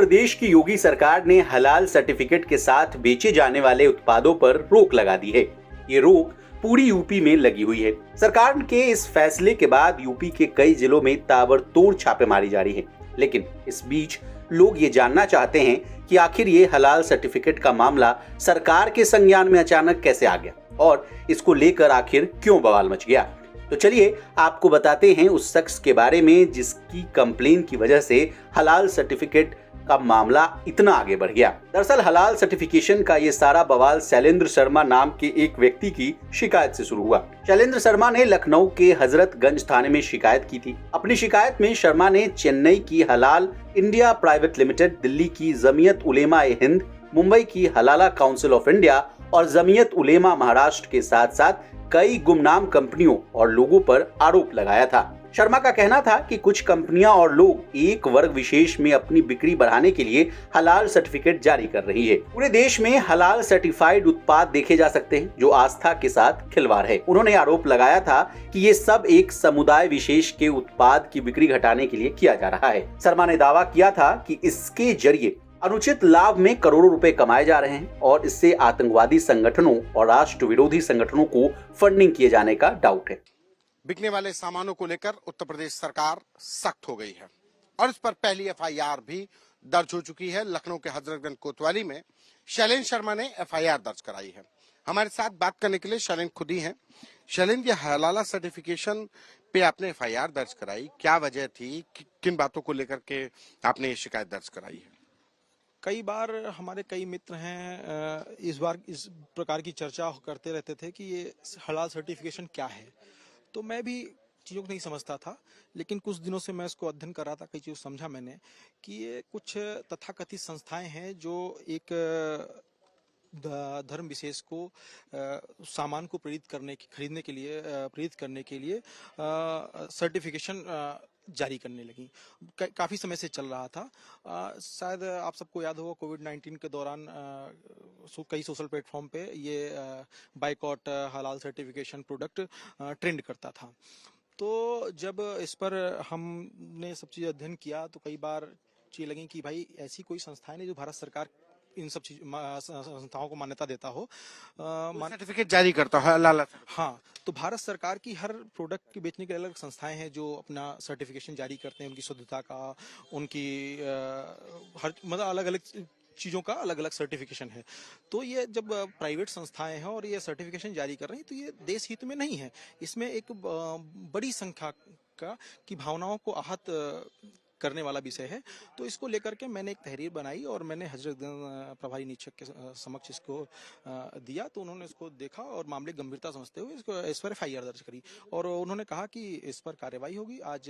प्रदेश की योगी सरकार ने हलाल सर्टिफिकेट के साथ बेचे जाने वाले उत्पादों पर रोक लगा दी है। ये रोक पूरी यूपी में लगी हुई है। सरकार के इस फैसले के बाद यूपी के कई जिलों में ताबड़तोड़ छापेमारी जारी है। लेकिन इस बीच लोग ये जानना चाहते हैं कि आखिर ये हलाल सर्टिफिकेट का मामला सरकार के संज्ञान में अचानक कैसे आ गया और इसको लेकर आखिर क्यों बवाल मच गया। तो चलिए आपको बताते हैं उस शख्स के बारे में जिसकी कंप्लेन की वजह से हलाल सर्टिफिकेट का मामला इतना आगे बढ़ गया। दरअसल हलाल सर्टिफिकेशन का ये सारा बवाल शैलेंद्र शर्मा नाम के एक व्यक्ति की शिकायत से शुरू हुआ। शैलेंद्र शर्मा ने लखनऊ के हजरतगंज थाने में शिकायत की थी। अपनी शिकायत में शर्मा ने चेन्नई की हलाल इंडिया प्राइवेट लिमिटेड, दिल्ली की जमीयत उलेमा ए हिंद, मुंबई की हलाला काउंसिल ऑफ इंडिया और जमीयत उलेमा महाराष्ट्र के साथ साथ कई गुमनाम कंपनियों और लोगों पर आरोप लगाया था। शर्मा का कहना था कि कुछ कंपनियां और लोग एक वर्ग विशेष में अपनी बिक्री बढ़ाने के लिए हलाल सर्टिफिकेट जारी कर रही है। पूरे देश में हलाल सर्टिफाइड उत्पाद देखे जा सकते हैं जो आस्था के साथ खिलवाड़ है। उन्होंने आरोप लगाया था कि ये सब एक समुदाय विशेष के उत्पाद की बिक्री घटाने के लिए किया जा रहा है। शर्मा ने दावा किया था कि इसके जरिए अनुचित लाभ में करोड़ों रुपए कमाए जा रहे हैं और इससे आतंकवादी संगठनों और राष्ट्र विरोधी संगठनों को फंडिंग किए जाने का डाउट है। बिकने वाले सामानों को लेकर उत्तर प्रदेश सरकार सख्त हो गई है और इस पर पहली एफआईआर भी दर्ज हो चुकी है। लखनऊ के हजरतगंज कोतवाली में शैलेंद्र शर्मा ने एफआईआर दर्ज कराई है। हमारे साथ बात करने के लिए शैलेंद्र खुद ही हैं। शैलेंद्र, ये हलाला सर्टिफिकेशन पे आपने एफआईआर दर्ज कराई, क्या वजह थी, किन बातों को लेकर के आपने ये शिकायत दर्ज कराई है? कई बार हमारे कई मित्र हैं इस बार इस प्रकार की चर्चा करते रहते थे कि ये हलाल सर्टिफिकेशन क्या है। तो मैं भी चीज़ों को नहीं समझता था, लेकिन कुछ दिनों से मैं इसको अध्ययन कर रहा था, कई चीज़ समझा मैंने कि ये कुछ तथाकथित संस्थाएं हैं जो एक धर्म विशेष को सामान को खरीदने के लिए प्रेरित करने के लिए सर्टिफिकेशन जारी करने लगी। काफी समय से चल रहा था। शायद आप सबको याद होगा कोविड-19 के दौरान कई सोशल प्लेटफॉर्म पे ये बाइकॉट हलाल सर्टिफिकेशन प्रोडक्ट ट्रेंड करता था। तो जब इस पर हमने सब चीज़ अध्ययन किया तो कई बार चीज़ लगी कि भाई ऐसी कोई संस्थाएं नहीं जो भारत सरकार इन सब संस्थाओं को मान्यता देता हो, सर्टिफिकेट जारी करता है हलाल। हाँ, तो भारत सरकार की हर प्रोडक्ट की बेचने के अलग संस्थाएं हैं जो अपना सर्टिफिकेशन जारी करते हैं, उनकी शुद्धता का, उनकी हर मतलब अलग अलग चीज़ों का अलग अलग सर्टिफिकेशन है। तो ये जब प्राइवेट संस्थाएं हैं और ये सर्टिफिकेशन जारी कर रही हैं तो ये देश हित में नहीं है। इसमें एक बड़ी संख्या की भावनाओं को आहत करने वाला विषय है। तो इसको लेकर के मैंने एक तहरीर बनाई और मैंने हजरतगंज प्रभारी निरीक्षक के समक्ष इसको दिया। तो उन्होंने इसको देखा और मामले गंभीरता समझते हुए इस पर एफआईआर दर्ज करी और उन्होंने कहा कि इस पर कार्रवाई होगी। आज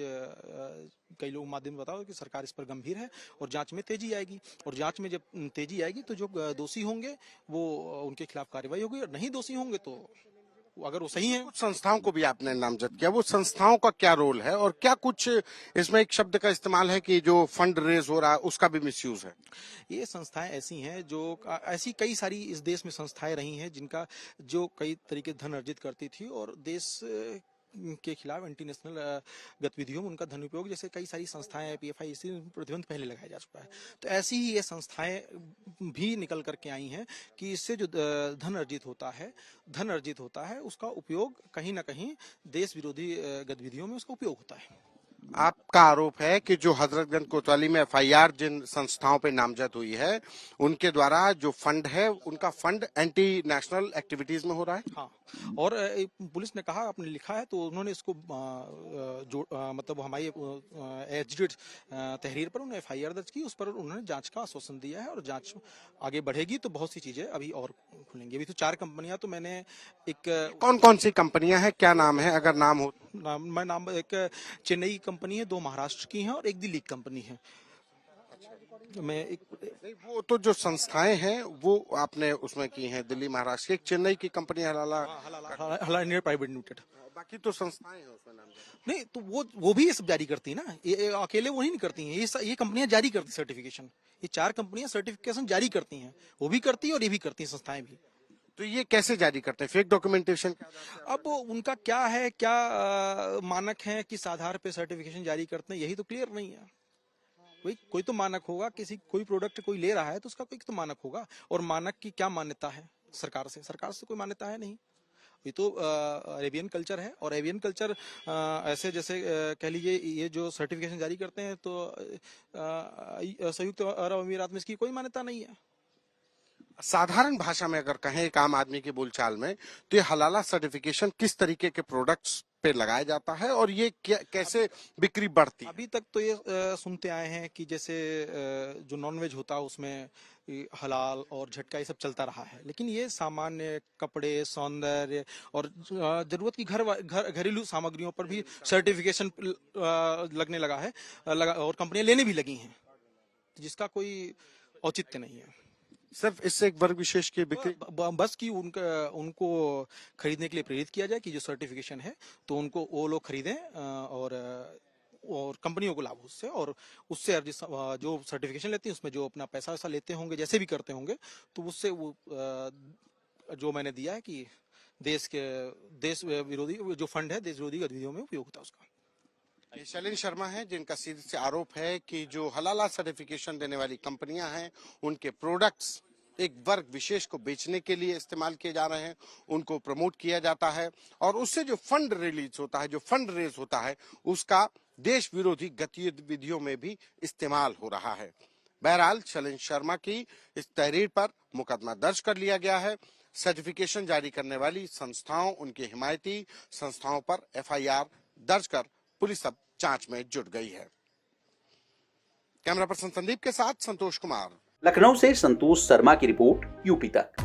कई लोग माध्यम बताओ कि सरकार इस पर गंभीर है और जांच में तेजी आएगी, और जांच में जब तेजी आएगी तो जो दोषी होंगे वो उनके खिलाफ कार्रवाई होगी और नहीं दोषी होंगे तो अगर वो सही है। कुछ संस्थाओं को भी आपने नामजद किया, वो संस्थाओं का क्या रोल है और क्या कुछ इसमें एक शब्द का इस्तेमाल है कि जो फंड रेज हो रहा है उसका भी मिसयूज है? ये संस्थाएं ऐसी हैं जो ऐसी कई सारी इस देश में संस्थाएं रही हैं जिनका जो कई तरीके धन अर्जित करती थी और देश के खिलाफ इंटरनेशनल गतिविधियों में उनका धन उपयोग, जैसे कई सारी संस्थाएं पीएफआई, इसी प्रतिबंध पहले लगाया जा चुका है। तो ऐसी ही ये संस्थाएं भी निकल करके आई हैं कि इससे जो धन अर्जित होता है उसका उपयोग कहीं ना कहीं देश विरोधी गतिविधियों में उसका उपयोग होता है। आपका आरोप है कि जो हजरतगंज कोतवाली में एफआईआर जिन संस्थाओं पे नामजद हुई है उनके द्वारा जो फंड है उनका फंड एंटी नेशनल एक्टिविटीज में हो रहा है। हाँ, और पुलिस ने कहा, आपने लिखा है तो उन्होंने इसको मतलब हमारी एचडी तहरीर पर उन्होंने एफआईआर दर्ज की, उस पर उन्होंने जांच का आश्वासन दिया है और जांच आगे बढ़ेगी तो बहुत सी चीजें अभी और खुलेंगी। अभी तो 4 कंपनियां, तो मैंने एक कौन कौन सी कंपनियां हैं, क्या नाम है अगर नाम हो? नाम एक चेन्नई कंपनी है, 2 महाराष्ट्र की हैं और एक दिल्ली कंपनी है। मैं एक नहीं, वो तो जो संस्थाएं हैं वो आपने उसमें की हैं, दिल्ली महाराष्ट्र की, एक चेन्नई की कंपनी हलाला इंडिया प्राइवेट लिमिटेड, बाकी तो संस्थाएं हैं उसमें नाम नहीं, तो वो भी ये सब जारी करती है ना, ये अकेले वो नहीं करती हैं, ये कंपनियां जारी करती सर्टिफिकेशन। ये 4 कंपनियां सर्टिफिकेशन जारी करती हैं, वो भी करती है और ये भी करती हैं संस्थाएं भी। तो ये कैसे जारी करते हैं, फेक डॉक्यूमेंटेशन? अब उनका क्या है, क्या मानक है, किस आधार पे सर्टिफिकेशन जारी करते हैं, यही तो क्लियर नहीं है। कोई तो मानक होगा, कोई प्रोडक्ट कोई ले रहा है तो उसका कोई तो मानक होगा। और मानक की क्या मान्यता है सरकार से कोई मान्यता है नहीं। ये तो एवियन कल्चर है, और एवियन कल्चर ऐसे जैसे कह लीजिए ये जो सर्टिफिकेशन जारी करते हैं तो संयुक्त अरब अमीरात में इसकी कोई मान्यता नहीं है। साधारण भाषा में अगर कहें एक आम आदमी के बोलचाल में, तो ये हलाला सर्टिफिकेशन किस तरीके के प्रोडक्ट्स पे लगाया जाता है और ये कैसे बिक्री बढ़ती है? अभी तक तो ये सुनते आए हैं कि जैसे जो नॉनवेज होता है उसमें हलाल और झटका ये सब चलता रहा है, लेकिन ये सामान्य कपड़े, सौंदर्य और जरूरत की घरेलू सामग्रियों पर भी सर्टिफिकेशन लगने लगा है, और कंपनियां लेने भी लगी हैं, जिसका कोई औचित्य नहीं है। सिर्फ इससे एक वर्ग विशेष की बिक्री? बस की उनको खरीदने के लिए प्रेरित किया जाए कि जो सर्टिफिकेशन है तो उनको वो लोग खरीदें, और कंपनियों को लाभ उससे, और उससे जो सर्टिफिकेशन लेती हैं उसमें जो अपना पैसा वैसा लेते होंगे, जैसे भी करते होंगे, तो उससे वो जो मैंने दिया है कि देश विरोधी जो फंड है, देश विरोधी गतिविधियों में उपयोग होता है उसका। ये शैलेंद्र शर्मा है, जिनका सीधे से आरोप है कि जो हलाला सर्टिफिकेशन देने वाली कंपनियां हैं उनके प्रोडक्ट्स एक वर्ग विशेष को बेचने के लिए इस्तेमाल किए जा रहे हैं, उनको प्रमोट किया जाता है, और उससे जो फंड रिलीज होता है, जो फंड रेज होता है, उसका देश विरोधी गतिविधियों में भी इस्तेमाल हो रहा है। बहरहाल शैलेंद्र शर्मा की इस तहरीर पर मुकदमा दर्ज कर लिया गया है। सर्टिफिकेशन जारी करने वाली संस्थाओं, उनके हिमायती संस्थाओं पर FIR दर्ज कर पुलिस अब जांच में जुट गई है। कैमरा पर्सन संदीप के साथ संतोष कुमार, लखनऊ से संतोष शर्मा की रिपोर्ट, यूपी तक।